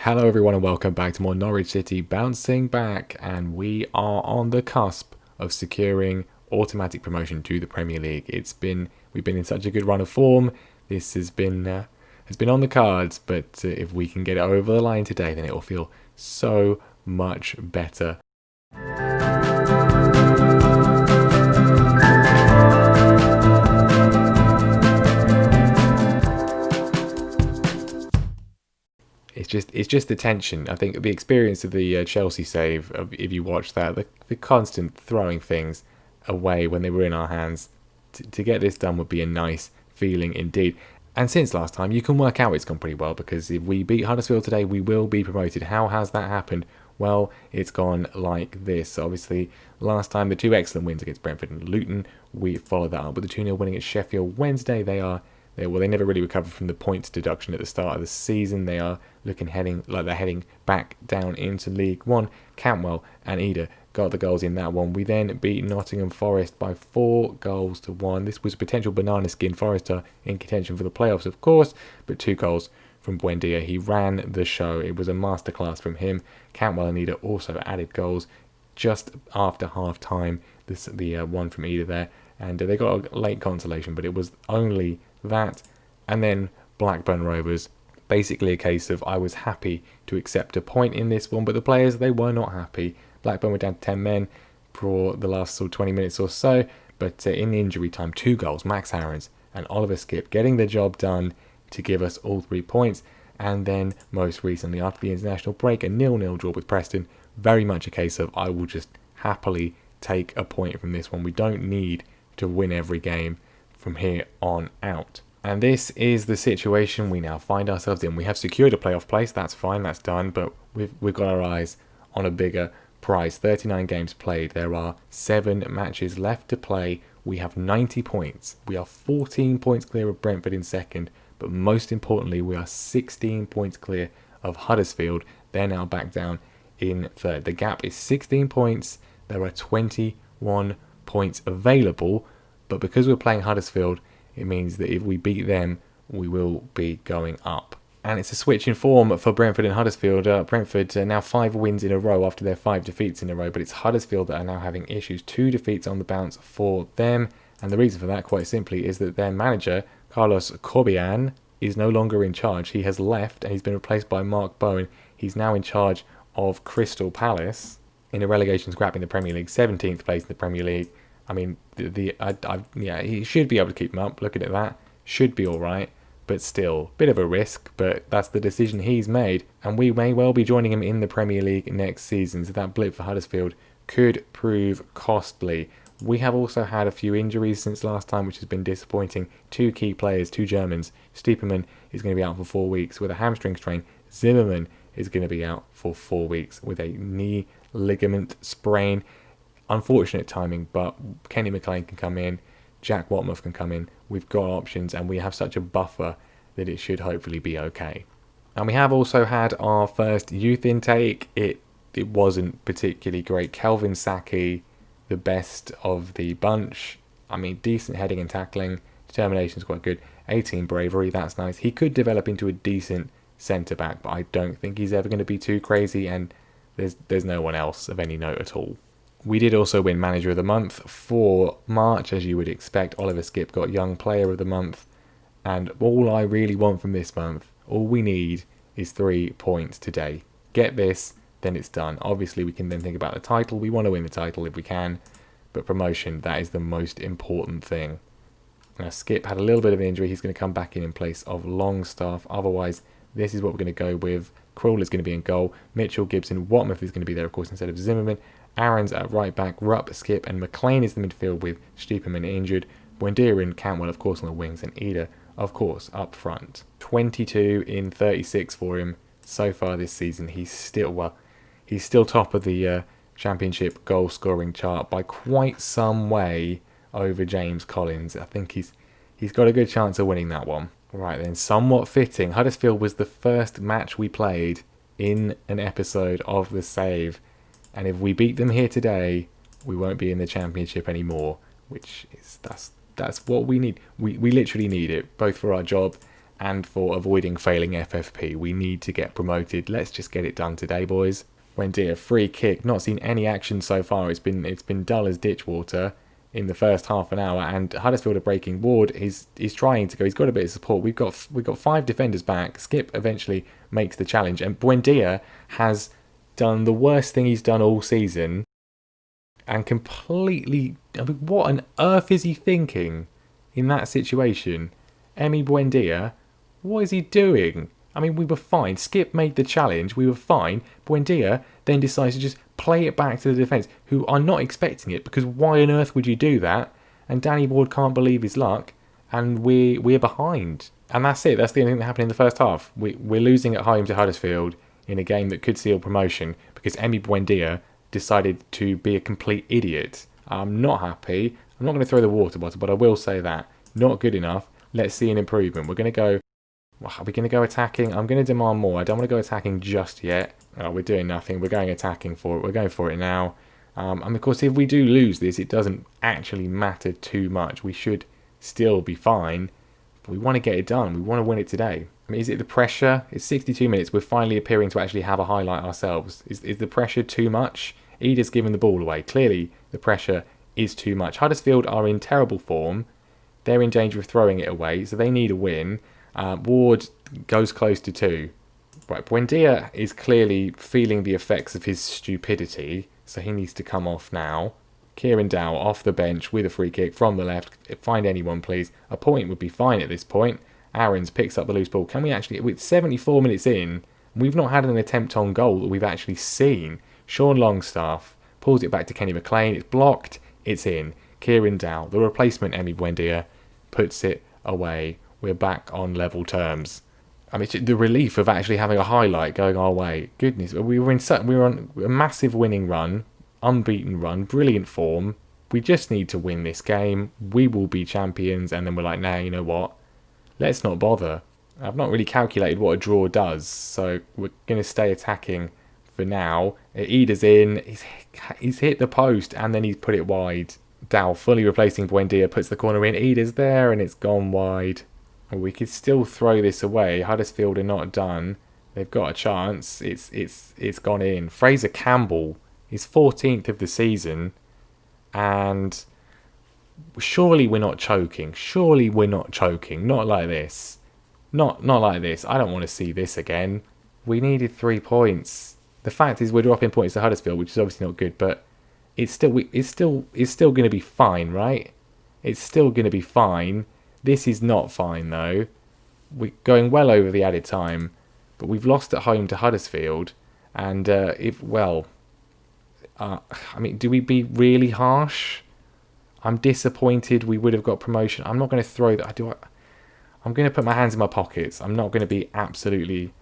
Hello everyone and welcome back to more Norwich City bouncing back, and we are on the cusp of securing automatic promotion to the Premier League. We've been in such a good run of form. This has been on the cards, but if we can get it over the line today, then it will feel so much better. It's just the tension. I think the experience of the Chelsea save, if you watch that, the constant throwing things away when they were in our hands, to get this done would be a nice feeling indeed. And since last time, you can work out it's gone pretty well, because if we beat Huddersfield today, we will be promoted. How has that happened? Well, it's gone like this. Obviously, last time, the two excellent wins against Brentford and Luton, we followed that up with the 2-0 winning at Sheffield Wednesday. They never really recovered from the points deduction at the start of the season. They are heading back down into League One. Cantwell and Eder got the goals in that one. We then beat Nottingham Forest by 4-1. This was a potential banana skin. Forest are in contention for the playoffs, of course, but 2 goals from Buendia. He ran the show. It was a masterclass from him. Cantwell and Eder also added goals just after half time. The one from Eder there, and they got a late consolation, but it was only that. And then Blackburn Rovers, basically a case of I was happy to accept a point in this one, but the players, they were not happy. Blackburn were down to 10 men for the last 20 minutes or so, but in injury time, 2 goals, Max Aarons and Oliver Skipp getting the job done to give us all 3 points. And then most recently, after the international break, a 0-0 draw with Preston. Very much a case of I will just happily take a point from this one. We don't need to win every game from here on out. And this is the situation we now find ourselves in. We have secured a playoff place. That's fine, that's done, but we've got our eyes on a bigger prize. 39 games played. There are 7 matches left to play. We have 90 points. We are 14 points clear of Brentford in second, but most importantly, we are 16 points clear of Huddersfield. They're now back down in third. The gap is 16 points. There are 21 points available, but because we're playing Huddersfield, it means that if we beat them, we will be going up. And it's a switch in form for Brentford and Huddersfield. Brentford now 5 wins in a row after their 5 defeats in a row, but it's Huddersfield that are now having issues. 2 defeats on the bounce for them, and the reason for that, quite simply, is that their manager, Carlos Corbean, is no longer in charge. He has left, and he's been replaced by Mark Bowen. He's now in charge of Crystal Palace in a relegation scrap in the Premier League, 17th place in the Premier League. I mean, he should be able to keep them up. Looking at that, should be all right, but still, bit of a risk. But that's the decision he's made, and we may well be joining him in the Premier League next season. So that blip for Huddersfield could prove costly. We have also had a few injuries since last time, which has been disappointing. 2 key players, 2 Germans. Stiepermann is going to be out for 4 weeks with a hamstring strain. Zimmerman is going to be out for 4 weeks with a knee ligament sprain. Unfortunate timing, but Kenny McLean can come in, Jack Watmouth can come in. We've got options, and we have such a buffer that it should hopefully be okay. And we have also had our first youth intake. It wasn't particularly great. Kelvin Saki, the best of the bunch. I mean, decent heading and tackling. Determination's quite good. 18 bravery, that's nice. He could develop into a decent centre-back, but I don't think he's ever going to be too crazy, and there's no one else of any note at all. We did also win Manager of the Month for March, as you would expect. Oliver Skipp got Young Player of the Month. And all I really want from this month, all we need, is 3 points today. Get this, then it's done. Obviously, we can then think about the title. We want to win the title if we can. But promotion, that is the most important thing. Now, Skipp had a little bit of an injury. He's going to come back in place of Longstaff. Otherwise, this is what we're going to go with. Krul is going to be in goal. Mitchell, Gibson, Watmouth is going to be there, of course, instead of Zimmerman. Aaron's at right back, Rupp, Skipp, and McLean is the midfield with Stiepermann injured. Buendia and Cantwell, of course, on the wings, and Eder, of course, up front. 22 in 36 for him so far this season. He's still top of the Championship goal scoring chart by quite some way over James Collins. I think he's got a good chance of winning that one. Right then, somewhat fitting. Huddersfield was the first match we played in an episode of The Save. And if we beat them here today, we won't be in the Championship anymore, which is that's what we need. We literally need it, both for our job and for avoiding failing FFP. We need to get promoted. Let's just get it done today, boys. Buendia, free kick. Not seen any action so far. It's been dull as ditch water in the first half an hour, and Huddersfield are breaking. Ward is trying to go. He's got a bit of support. We've got 5 defenders back. Skip eventually makes the challenge, and Buendia has done the worst thing he's done all season, and completely. I mean, what on earth is he thinking in that situation? Emi Buendia, what is he doing? I mean, we were fine. Skip made the challenge. We were fine. Buendia then decides to just play it back to the defence, who are not expecting it, because why on earth would you do that? And Danny Ward can't believe his luck, and we're behind. And that's it. That's the only thing that happened in the first half. We're losing at home to Huddersfield in a game that could seal promotion because Emi Buendia decided to be a complete idiot. I'm not happy. I'm not going to throw the water bottle, but I will say that. Not good enough. Let's see an improvement. Are we going to go attacking? I'm going to demand more. I don't want to go attacking just yet. Oh, we're doing nothing. We're going attacking for it. We're going for it now. And of course, if we do lose this, it doesn't actually matter too much. We should still be fine. But we want to get it done. We want to win it today. I mean, is it the pressure? It's 62 minutes. We're finally appearing to actually have a highlight ourselves. Is the pressure too much? Eda's given the ball away. Clearly, the pressure is too much. Huddersfield are in terrible form. They're in danger of throwing it away, so they need a win. Ward goes close to 2. Right, Buendia is clearly feeling the effects of his stupidity, so he needs to come off now. Kieran Dow off the bench with a free kick from the left. Find anyone, please. A point would be fine at this point. Aarons picks up the loose ball. Can we actually... With 74 minutes in, we've not had an attempt on goal that we've actually seen. Sean Longstaff pulls it back to Kenny McLean. It's blocked. It's in. Kieran Dow, the replacement Emi Buendia, puts it away. We're back on level terms. I mean, the relief of actually having a highlight going our way. Goodness, we were on a massive winning run, unbeaten run, brilliant form. We just need to win this game. We will be champions. And then we're like, nah, you know what? Let's not bother. I've not really calculated what a draw does, so we're going to stay attacking for now. Eda's in. He's hit the post, and then he's put it wide. Dow fully replacing Buendia puts the corner in. Eda's there, and it's gone wide. We could still throw this away. Huddersfield are not done. They've got a chance. It's gone in. Fraser Campbell is 14th of the season, and surely we're not choking. Surely we're not choking. Not like this. Not like this. I don't want to see this again. We needed 3 points. The fact is we're dropping points to Huddersfield, which is obviously not good, but it's still going to be fine, right? It's still going to be fine. This is not fine, though. We're going well over the added time, but we've lost at home to Huddersfield. And I mean, do we be really harsh? I'm disappointed we would have got promotion. I'm not going to throw that. I'm going to put my hands in my pockets. I'm not going to be absolutely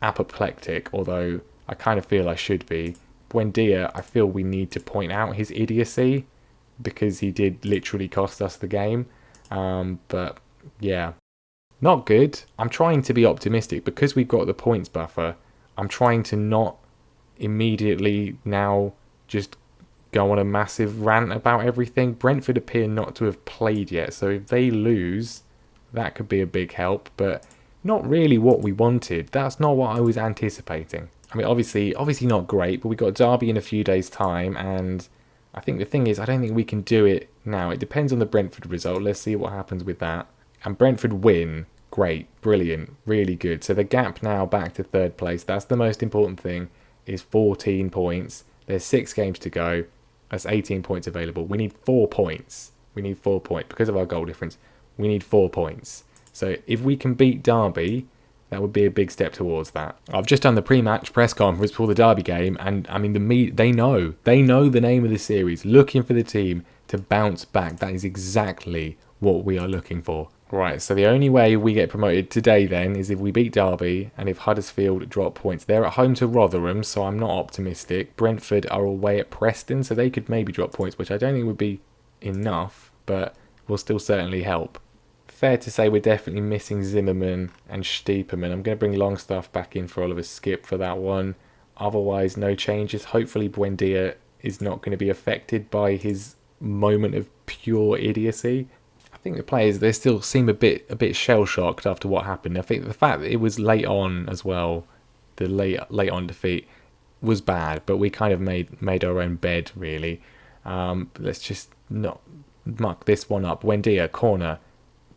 apoplectic, although I kind of feel I should be. Buendia, I feel we need to point out his idiocy because he did literally cost us the game. But yeah, not good. I'm trying to be optimistic because we've got the points buffer. I'm trying to not immediately now just go on a massive rant about everything. Brentford appear not to have played yet, so if they lose, that could be a big help, but not really what we wanted. That's not what I was anticipating. I mean, obviously not great, but we got Derby in a few days' time, and I think the thing is, I don't think we can do it now. It depends on the Brentford result. Let's see what happens with that. And Brentford win. Great. Brilliant. Really good. So the gap now back to 3rd place. That's the most important thing, is 14 points. There's 6 games to go. That's 18 points available. We need 4 points. We need 4 points. Because of our goal difference, we need 4 points. So if we can beat Derby, that would be a big step towards that. I've just done the pre-match press conference for the Derby game, and I mean, they know the name of the series, looking for the team to bounce back. That is exactly what we are looking for. Right, so the only way we get promoted today then is if we beat Derby and if Huddersfield drop points. They're at home to Rotherham, so I'm not optimistic. Brentford are away at Preston, so they could maybe drop points, which I don't think would be enough, but will still certainly help. Fair to say we're definitely missing Zimmerman and Stiepermann. I'm going to bring Longstaff back in for Oliver Skip for that one. Otherwise, no changes. Hopefully Buendia is not going to be affected by his moment of pure idiocy. I think the players, they still seem a bit shell shocked after what happened. I think the fact that it was late on as well, the late on defeat was bad, but we kind of made our own bed really. Let's just not muck this one up. Wendia corner,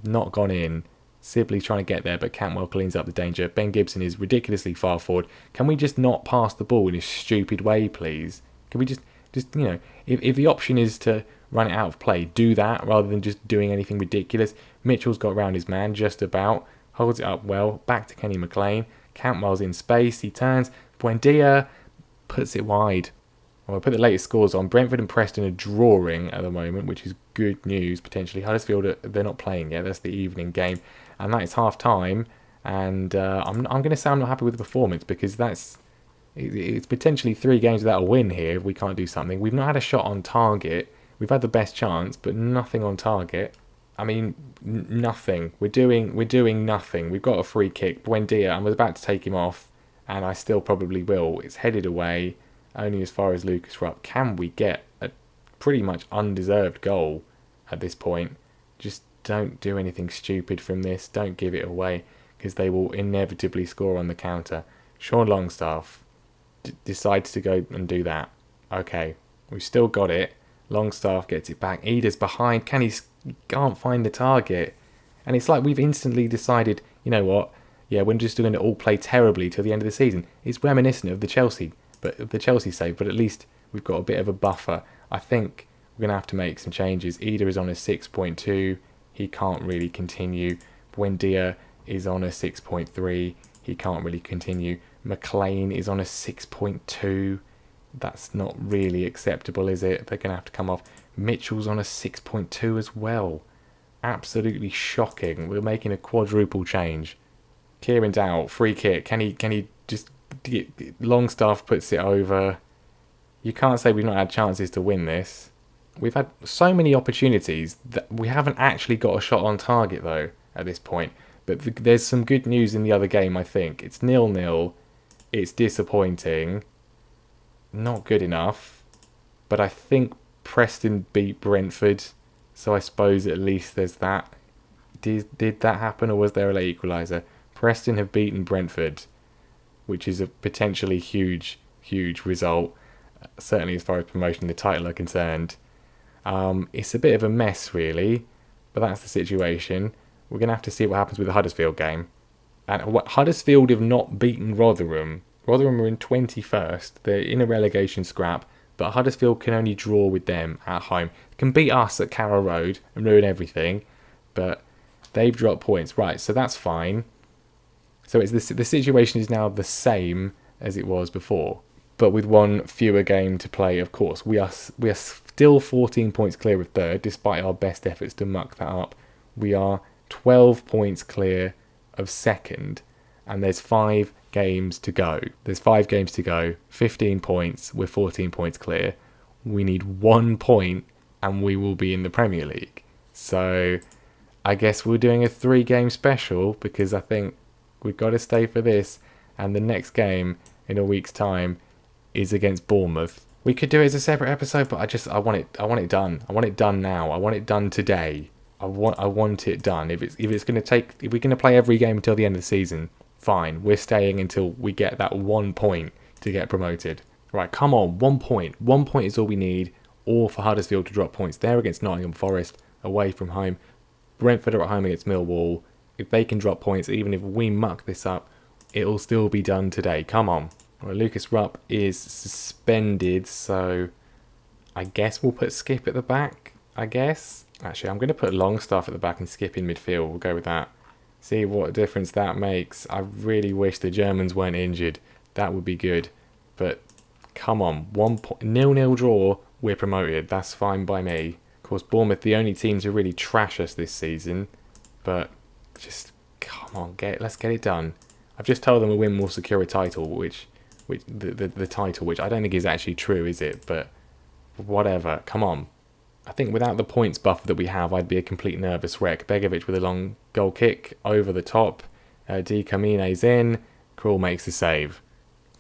not gone in. Sibley trying to get there, but Cantwell cleans up the danger. Ben Gibson is ridiculously far forward. Can we just not pass the ball in a stupid way, please? Can we just if the option is to run it out of play, do that rather than just doing anything ridiculous. Mitchell's got round his man just about, holds it up well, back to Kenny McLean. Cantwell's in space, he turns. Buendia puts it wide. Well, I'll put the latest scores on. Brentford and Preston are drawing at the moment, which is good news, potentially. Huddersfield, they're not playing yet. That's the evening game. And that is half-time. And I'm going to say I'm not happy with the performance because it's potentially 3 games without a win here if we can't do something. We've not had a shot on target. We've had the best chance, but nothing on target. I mean, nothing. We're doing nothing. We've got a free kick. Buendia, I was about to take him off, and I still probably will. It's headed away, only as far as Lucas Rupp. Can we get a pretty much undeserved goal at this point? Just don't do anything stupid from this. Don't give it away, because they will inevitably score on the counter. Sean Longstaff decides to go and do that. Okay, we've still got it. Longstaff gets it back. Ida's behind. Can't find the target. And it's like we've instantly decided, you know what? Yeah, we're just going to all play terribly till the end of the season. It's reminiscent of the Chelsea save, but at least we've got a bit of a buffer. I think we're going to have to make some changes. Ida is on a 6.2. He can't really continue. Buendia is on a 6.3. He can't really continue. McLean is on a 6.2. That's not really acceptable, is it? They're going to have to come off. Mitchell's on a 6.2 as well. Absolutely shocking. We're making a quadruple change. Kieran's out. Free kick. Can he just... Longstaff puts it over. You can't say we've not had chances to win this. We've had so many opportunities that we haven't actually got a shot on target, though, at this point. But there's some good news in the other game, I think. It's 0-0. It's disappointing. Not good enough, but I think Preston beat Brentford, so I suppose at least there's that. Did that happen, or was there a late equaliser? Preston have beaten Brentford, which is a potentially huge result, certainly as far as promotion and the title are concerned. It's a bit of a mess, really, but that's the situation. We're going to have to see what happens with the Huddersfield game. And Huddersfield have not beaten Rotherham. Rotherham are in 21st. They're in a relegation scrap, but Huddersfield can only draw with them at home. They can beat us at Carrow Road and ruin everything, but they've dropped points. Right, so that's fine. So the situation is now the same as it was before, but with one fewer game to play, of course. We are still 14 points clear of third, despite our best efforts to muck that up. We are 12 points clear of second, and there's 5 games to go. 15 points. We're 14 points clear. We need 1 point and we will be in the Premier League. So I guess we're doing a 3-game special because I think we've got to stay for this, and the next game in a week's time is against Bournemouth. We could do it as a separate episode, but I want it done. I want it done now. I want it done today. I want it done. If we're going to play every game until the end of the season, fine. We're staying until we get that 1 point to get promoted. Right, come on, 1 point. 1 point is all we need, or for Huddersfield to drop points. They're against Nottingham Forest, away from home. Brentford are at home against Millwall. If they can drop points, even if we muck this up, it'll still be done today. Come on. Well, Lucas Rupp is suspended, so I guess we'll put Skip at the back, I guess. Actually, I'm going to put Longstaff at the back and Skip in midfield. We'll go with that. See what difference that makes. I really wish the Germans weren't injured. That would be good. But come on, 0-0 draw, we're promoted. That's fine by me. Of course, Bournemouth, the only team to really trash us this season. But just come on, let's get it done. I've just told them a win will secure a title, which the title, which I don't think is actually true, is it? But whatever. Come on. I think without the points buffer that we have, I'd be a complete nervous wreck. Begovic with a long goal kick over the top. Di Camine's in. Krul makes the save.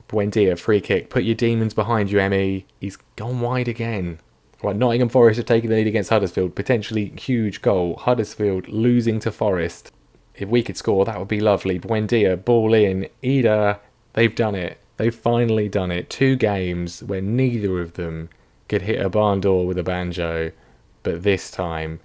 Buendia, free kick. Put your demons behind you, Emmy. He's gone wide again. Right, Nottingham Forest are taking the lead against Huddersfield. Potentially huge goal. Huddersfield losing to Forest. If we could score, that would be lovely. Buendia, ball in. Ida, they've done it. They've finally done it. 2 games where neither of them could hit a barn door with a banjo. But this time,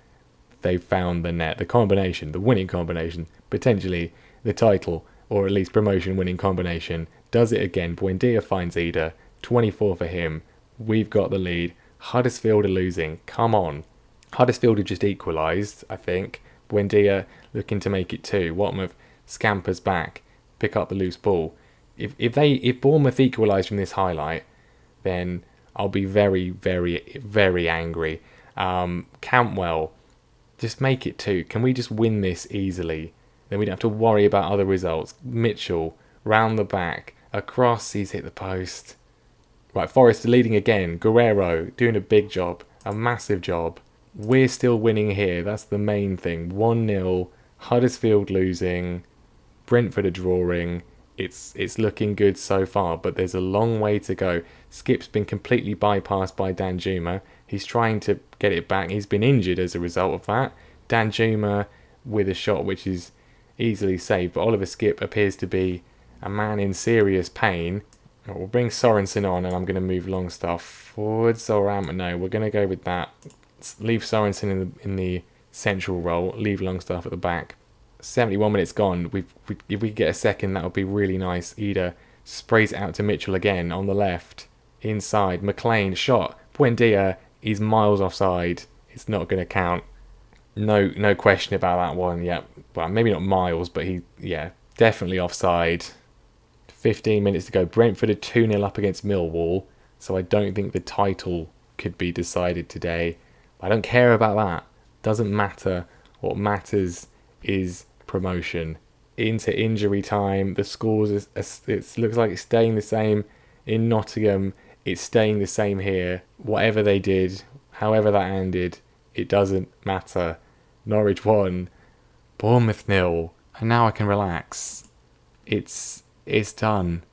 they've found the net. The combination, the winning combination, potentially the title, or at least promotion winning combination, does it again. Buendia finds Ida. 24 for him. We've got the lead. Huddersfield are losing. Come on. Huddersfield have just equalised, I think. Buendia looking to make it 2. Watmouth scampers back, pick up the loose ball. If Bournemouth equalise from this highlight, then I'll be very, very, very angry. Cantwell, just make it 2. Can we just win this easily? Then we don't have to worry about other results. Mitchell, round the back, across, he's hit the post. Right, Forest are leading again. Guerrero doing a big job, a massive job. We're still winning here. That's the main thing. 1-0. Huddersfield losing. Brentford are drawing. It's looking good so far, but there's a long way to go. Skip's been completely bypassed by Danjuma. He's trying to get it back. He's been injured as a result of that. Danjuma with a shot which is easily saved, but Oliver Skip appears to be a man in serious pain. We'll bring Sorensen on, and I'm going to move Longstaff forwards. No, we're going to go with that. Leave Sorensen in the central role. Leave Longstaff at the back. 71 minutes gone. If we get a second, that would be really nice. Ida sprays it out to Mitchell again on the left. Inside. McLean shot. Buendia is miles offside. It's not going to count. No question about that one. Yeah, well, maybe not miles, but definitely offside. 15 minutes to go. Brentford are 2-0 up against Millwall, so I don't think the title could be decided today. I don't care about that. Doesn't matter. What matters is promotion. Into injury time, the scores, it looks like it's staying the same in Nottingham. It's staying the same here. Whatever they did, however that ended, it doesn't matter. Norwich 1, Bournemouth 0, and now I can relax. It's done.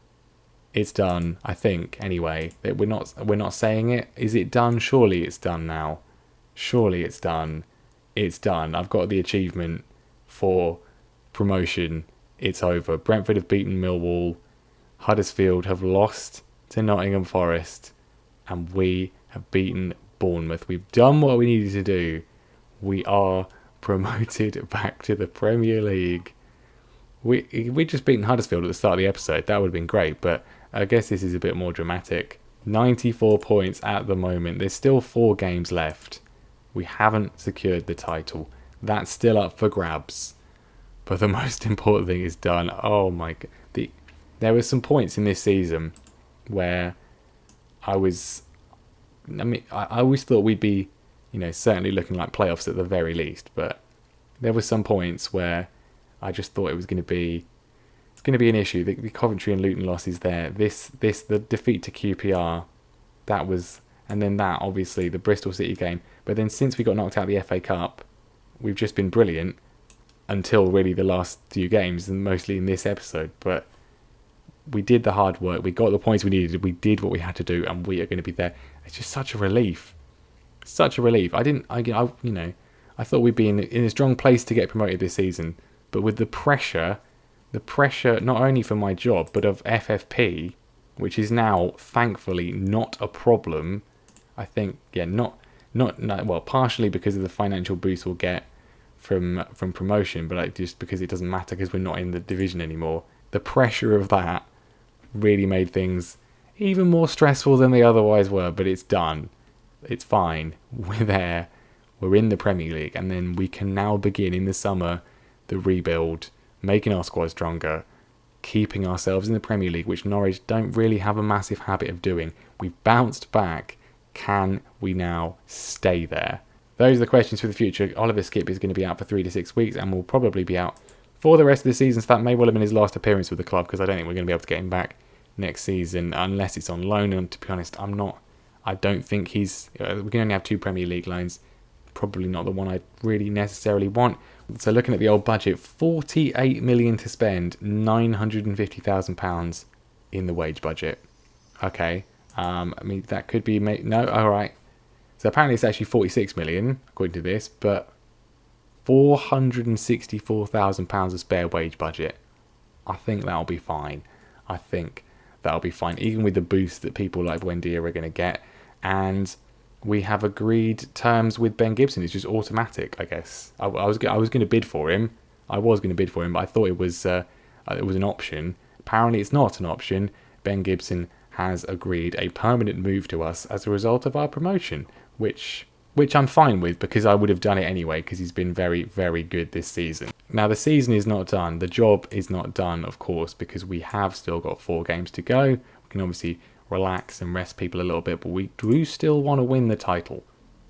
It's done, I think, anyway. We're not saying it. Is it done? Surely it's done now. Surely it's done. It's done. I've got the achievement for promotion. It's over. Brentford have beaten Millwall. Huddersfield have lost to Nottingham Forest. And we have beaten Bournemouth. We've done what we needed to do. We are promoted back to the Premier League. We just beaten Huddersfield at the start of the episode. That would have been great, but I guess this is a bit more dramatic. 94 points at the moment. There's still 4 games left. We haven't secured the title. That's still up for grabs. But the most important thing is done. Oh my god. There were some points in this season where I always thought we'd be, certainly looking like playoffs at the very least, but there were some points where I just thought it was going to be an issue. The Coventry and Luton losses there. The defeat to QPR, that was, and then that obviously the Bristol City game. But then since we got knocked out of the FA Cup, we've just been brilliant until really the last few games, and mostly in this episode. But we did the hard work. We got the points we needed. We did what we had to do, and we are going to be there. It's just such a relief. Such a relief. I thought we'd be in a strong place to get promoted this season. But with the pressure not only for my job, but of FFP, which is now thankfully not a problem. I think, partially because of the financial boost we'll get from promotion, but just because it doesn't matter because we're not in the division anymore. The pressure of that really made things even more stressful than they otherwise were, but it's done. It's fine. We're there. We're in the Premier League, and then we can now begin in the summer the rebuild, making our squad stronger, keeping ourselves in the Premier League, which Norwich don't really have a massive habit of doing. We've bounced back. Can we now stay there? Those are the questions for the future. Oliver Skip is going to be out for 3 to 6 weeks and will probably be out for the rest of the season, so that may well have been his last appearance with the club, because I don't think we're going to be able to get him back next season unless it's on loan, and to be honest, I don't think we can only have 2 Premier League loans. Probably not the one I really necessarily want. So looking at the old budget, 48 million to spend, £950,000 in the wage budget. Okay, that could be no. All right, So apparently it's actually 46 million, according to this, but £464,000 of spare wage budget. I think that'll be fine. I think that'll be fine, even with the boost that people like Buendia are going to get. And we have agreed terms with Ben Gibson. It's just automatic, I guess. I was going to bid for him. But I thought it was an option. Apparently, it's not an option. Ben Gibson has agreed a permanent move to us as a result of our promotion, which I'm fine with, because I would have done it anyway, because he's been very, very good this season. Now, the season is not done. The job is not done, of course, because we have still got 4 games to go. We can obviously relax and rest people a little bit, but we do still want to win the title.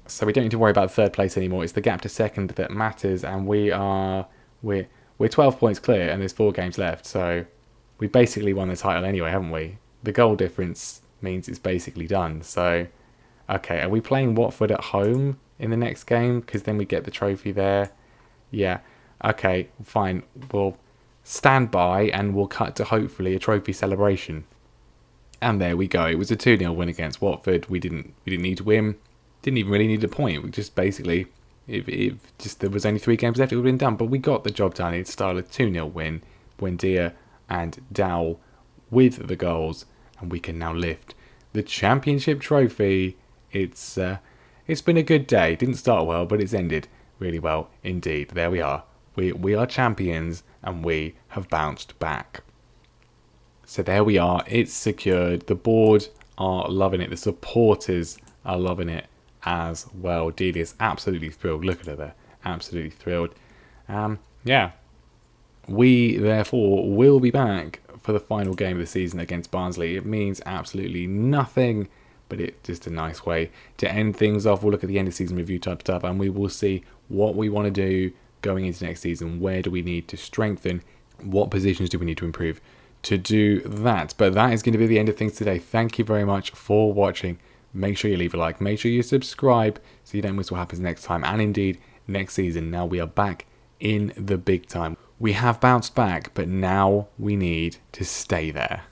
So we don't need to worry about third place anymore. It's the gap to second that matters, and we're 12 points clear, and there's 4 games left. So we basically won the title anyway, haven't we? The goal difference means it's basically done. So, okay, are we playing Watford at home in the next game? Because then we get the trophy there. Yeah, okay, fine. We'll stand by and we'll cut to hopefully a trophy celebration. And there we go. It was a 2-0 win against Watford. We didn't need to win. Didn't even really need a point. We just basically, if just there was only 3 games left, it would have been done. But we got the job done. It's still a 2-0 win. Buendia and Dowell with the goals, and we can now lift the championship trophy. It's been a good day. Didn't start well, but it's ended really well indeed. There we are. We are champions, and we have bounced back. So there we are. It's secured. The board are loving it. The supporters are loving it as well. Delia's absolutely thrilled. Look at her there. Absolutely thrilled. Yeah. We, therefore, will be back for the final game of the season against Barnsley. It means absolutely nothing, but it's just a nice way to end things off. We'll look at the end of season review type stuff, and we will see what we want to do going into next season. Where do we need to strengthen? What positions do we need to improve to do that? But that is going to be the end of things today. Thank you very much for watching. Make sure you leave a like. Make sure you subscribe so you don't miss what happens next time, and indeed next season. Now we are back in the big time. We have bounced back, but now we need to stay there.